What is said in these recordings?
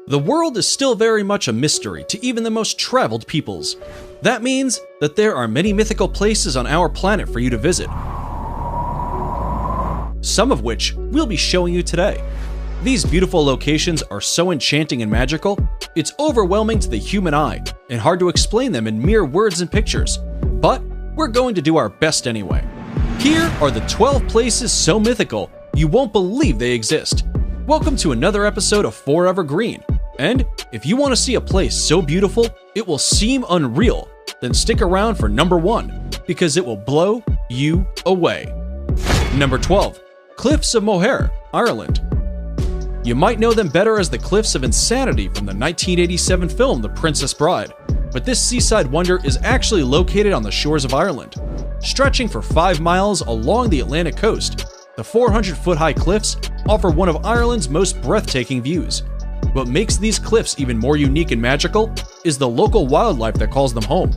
The world is still very much a mystery to even the most traveled peoples. That means that there are many mythical places on our planet for you to visit, some of which we'll be showing you today. These beautiful locations are so enchanting and magical, it's overwhelming to the human eye and hard to explain them in mere words and pictures. But we're going to do our best anyway. Here are the 12 places so mythical you won't believe they exist. Welcome to another episode of Forever Green. And if you want to see a place so beautiful it will seem unreal, then stick around for number 1, because it will blow you away. Number 12. Cliffs of Moher, Ireland. You might know them better as the Cliffs of Insanity from the 1987 film The Princess Bride, but this seaside wonder is actually located on the shores of Ireland. Stretching for 5 miles along the Atlantic coast, the 400-foot-high cliffs offer one of Ireland's most breathtaking views. What makes these cliffs even more unique and magical is the local wildlife that calls them home.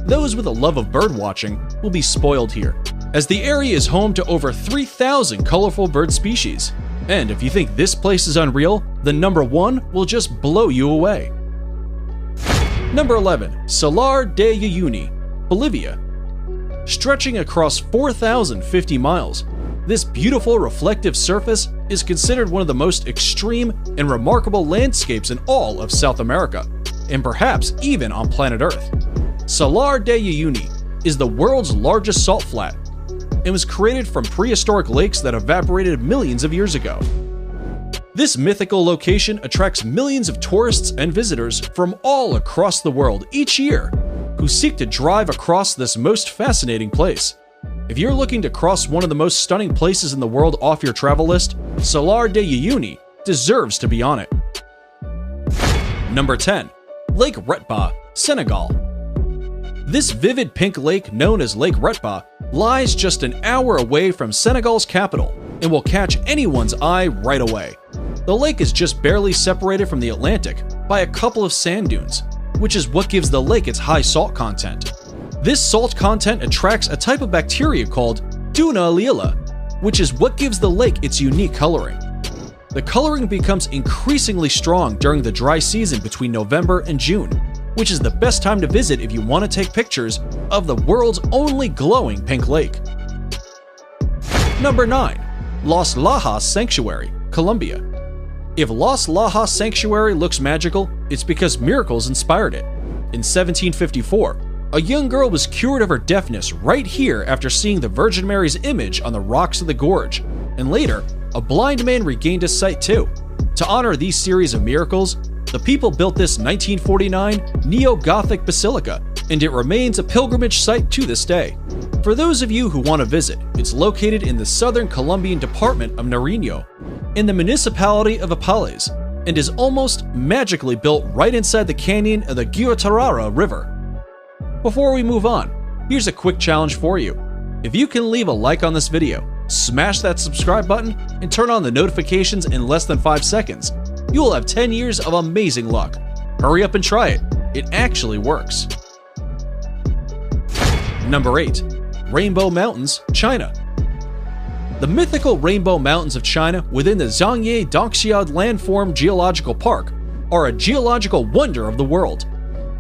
Those with a love of birdwatching will be spoiled here, as the area is home to over 3,000 colorful bird species. And if you think this place is unreal, then number 1 will just blow you away. Number 11. Salar de Uyuni, Bolivia. Stretching across 4,050 miles, this beautiful reflective surface is considered one of the most extreme and remarkable landscapes in all of South America, and perhaps even on planet Earth. Salar de Uyuni is the world's largest salt flat and was created from prehistoric lakes that evaporated millions of years ago. This mythical location attracts millions of tourists and visitors from all across the world each year who seek to drive across this most fascinating place. If you're looking to cross one of the most stunning places in the world off your travel list, Salar de Uyuni deserves to be on it. Number 10. Lake Retba, Senegal. This vivid pink lake known as Lake Retba lies just an hour away from Senegal's capital and will catch anyone's eye right away. The lake is just barely separated from the Atlantic by a couple of sand dunes, which is what gives the lake its high salt content. This salt content attracts a type of bacteria called Duna lila, which is what gives the lake its unique coloring. The coloring becomes increasingly strong during the dry season between November and June, which is the best time to visit if you want to take pictures of the world's only glowing pink lake. Number 9. Los Lajas Sanctuary, Colombia. If Los Lajas Sanctuary looks magical, it's because miracles inspired it. In 1754, a young girl was cured of her deafness right here after seeing the Virgin Mary's image on the rocks of the gorge, and later, a blind man regained his sight too. To honor these series of miracles, the people built this 1949 neo-Gothic basilica, and it remains a pilgrimage site to this day. For those of you who want to visit, it's located in the southern Colombian department of Nariño, in the municipality of Apales, and is almost magically built right inside the canyon of the Guatarrara River. Before we move on, here's a quick challenge for you. If you can leave a like on this video, smash that subscribe button, and turn on the notifications in less than 5 seconds, you will have 10 years of amazing luck. Hurry up and try it. It actually works. Number 8. Rainbow Mountains, China. The mythical Rainbow Mountains of China within the Zhangye Dongxiao Landform Geological Park are a geological wonder of the world.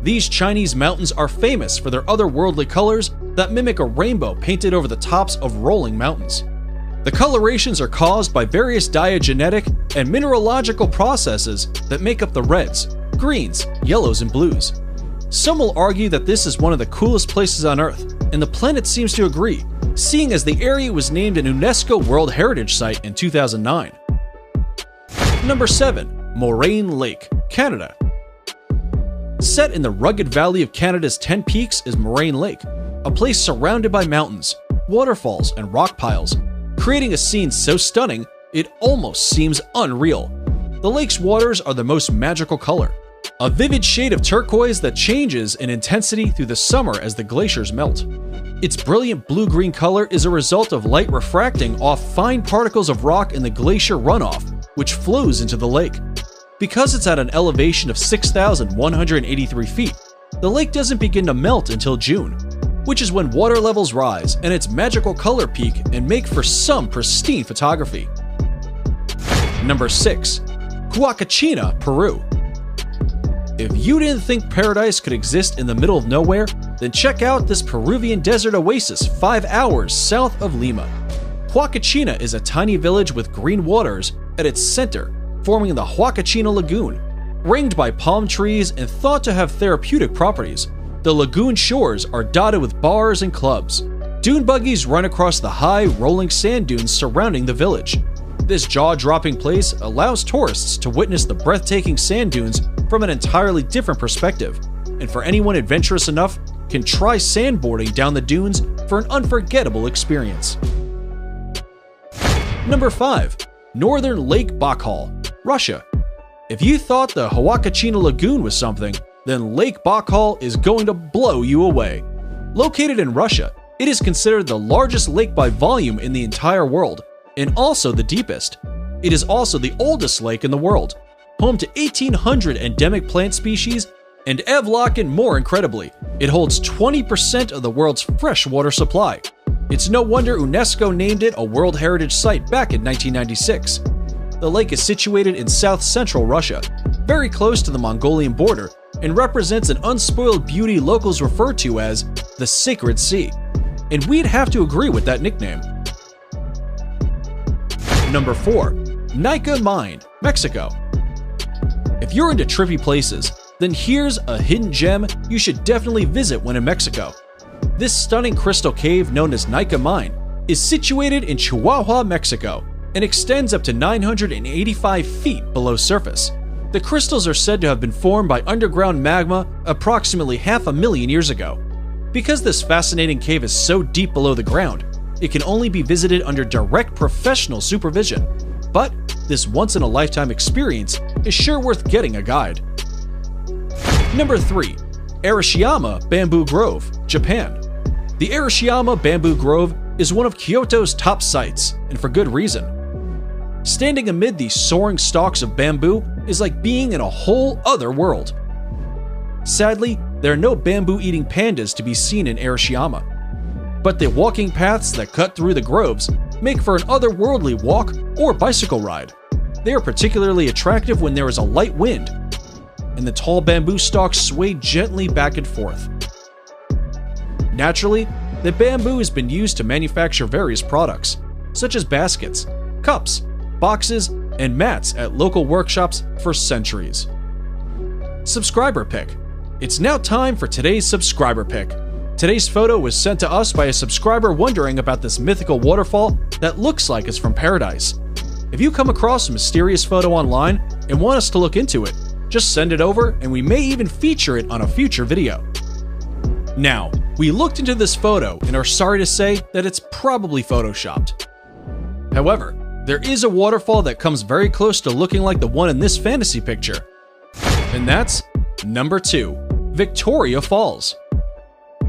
These Chinese mountains are famous for their otherworldly colors that mimic a rainbow painted over the tops of rolling mountains. The colorations are caused by various diagenetic and mineralogical processes that make up the reds, greens, yellows, and blues. Some will argue that this is one of the coolest places on Earth, and the planet seems to agree, seeing as the area was named an UNESCO World Heritage Site in 2009. Number 7. Moraine Lake, Canada. Set in the rugged valley of Canada's 10 Peaks is Moraine Lake, a place surrounded by mountains, waterfalls, and rock piles, creating a scene so stunning it almost seems unreal. The lake's waters are the most magical color, a vivid shade of turquoise that changes in intensity through the summer as the glaciers melt. Its brilliant blue-green color is a result of light refracting off fine particles of rock in the glacier runoff, which flows into the lake. Because it's at an elevation of 6,183 feet, the lake doesn't begin to melt until June, which is when water levels rise and its magical color peak and make for some pristine photography. Number 6. Huacachina, Peru. If you didn't think paradise could exist in the middle of nowhere, then check out this Peruvian desert oasis 5 hours south of Lima. Huacachina is a tiny village with green waters at its center, forming the Huacachina Lagoon. Ringed by palm trees and thought to have therapeutic properties, the lagoon shores are dotted with bars and clubs. Dune buggies run across the high, rolling sand dunes surrounding the village. This jaw-dropping place allows tourists to witness the breathtaking sand dunes from an entirely different perspective, and for anyone adventurous enough, can try sandboarding down the dunes for an unforgettable experience. Number 5. Northern Lake Baikal, Russia. If you thought the Huacachina Lagoon was something, then Lake Baikal is going to blow you away. Located in Russia, it is considered the largest lake by volume in the entire world, and also the deepest. It is also the oldest lake in the world, home to 1,800 endemic plant species, and Evlock, more incredibly, it holds 20% of the world's freshwater supply. It's no wonder UNESCO named it a World Heritage Site back in 1996. The lake is situated in south-central Russia, very close to the Mongolian border, and represents an unspoiled beauty locals refer to as the Sacred Sea. And we'd have to agree with that nickname. Number 4. Nika Mine, Mexico. If you're into trippy places, then here's a hidden gem you should definitely visit when in Mexico. This stunning crystal cave known as Nika Mine is situated in Chihuahua, Mexico, and extends up to 985 feet below surface. The crystals are said to have been formed by underground magma approximately 500,000 years ago. Because this fascinating cave is so deep below the ground, it can only be visited under direct professional supervision. But this once-in-a-lifetime experience is sure worth getting a guide. Number 3. Arashiyama Bamboo Grove, Japan. The Arashiyama Bamboo Grove is one of Kyoto's top sites, and for good reason. Standing amid these soaring stalks of bamboo is like being in a whole other world. Sadly, there are no bamboo-eating pandas to be seen in Arashiyama, but the walking paths that cut through the groves make for an otherworldly walk or bicycle ride. They are particularly attractive when there is a light wind, and the tall bamboo stalks sway gently back and forth. Naturally, the bamboo has been used to manufacture various products, such as baskets, cups, boxes, and mats at local workshops for centuries. Subscriber pick. It's now time for today's subscriber pick. Today's photo was sent to us by a subscriber wondering about this mythical waterfall that looks like it's from paradise. If you come across a mysterious photo online and want us to look into it, just send it over and we may even feature it on a future video. Now, we looked into this photo and are sorry to say that it's probably photoshopped. However, there is a waterfall that comes very close to looking like the one in this fantasy picture. And that's number 2, Victoria Falls.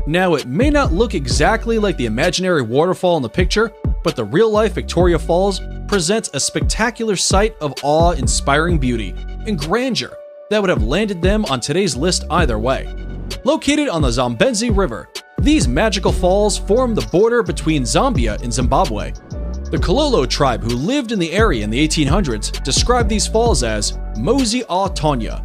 Now, it may not look exactly like the imaginary waterfall in the picture, but the real-life Victoria Falls presents a spectacular sight of awe-inspiring beauty and grandeur that would have landed them on today's list either way. Located on the Zambezi River, these magical falls form the border between Zambia and Zimbabwe. The Kololo tribe who lived in the area in the 1800s described these falls as Mozi a Tonya,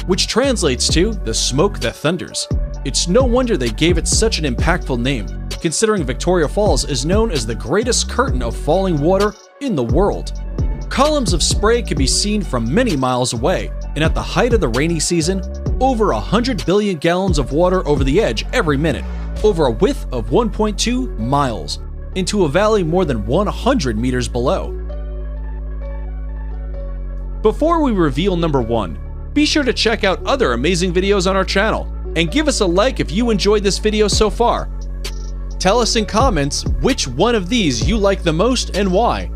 which translates to the smoke that thunders. It's no wonder they gave it such an impactful name, considering Victoria Falls is known as the greatest curtain of falling water in the world. Columns of spray can be seen from many miles away, and at the height of the rainy season, over 100 billion gallons of water over the edge every minute, over a width of 1.2 miles, into a valley more than 100 meters below. Before we reveal number 1, be sure to check out other amazing videos on our channel, and give us a like if you enjoyed this video so far. Tell us in comments which one of these you like the most and why.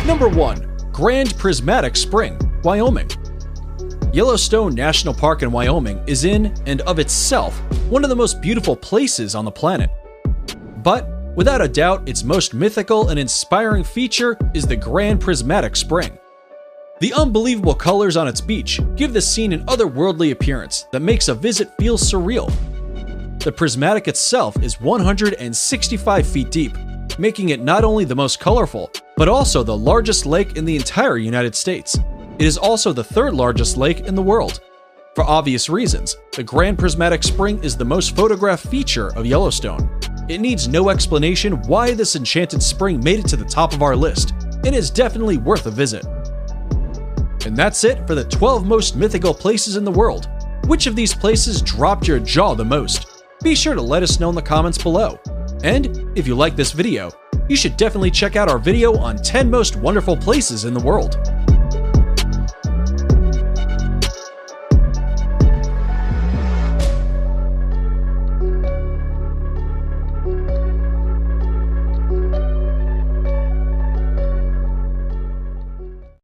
Number 1. Grand Prismatic Spring, Wyoming. Yellowstone National Park in Wyoming is in and of itself one of the most beautiful places on the planet. But, without a doubt, its most mythical and inspiring feature is the Grand Prismatic Spring. The unbelievable colors on its beach give the scene an otherworldly appearance that makes a visit feel surreal. The prismatic itself is 165 feet deep, making it not only the most colorful, but also the largest lake in the entire United States. It is also the third largest lake in the world. For obvious reasons, the Grand Prismatic Spring is the most photographed feature of Yellowstone. It needs no explanation why this enchanted spring made it to the top of our list, and is definitely worth a visit. And that's it for the 12 most mythical places in the world. Which of these places dropped your jaw the most? Be sure to let us know in the comments below. And if you like this video, you should definitely check out our video on 10 most wonderful places in the world.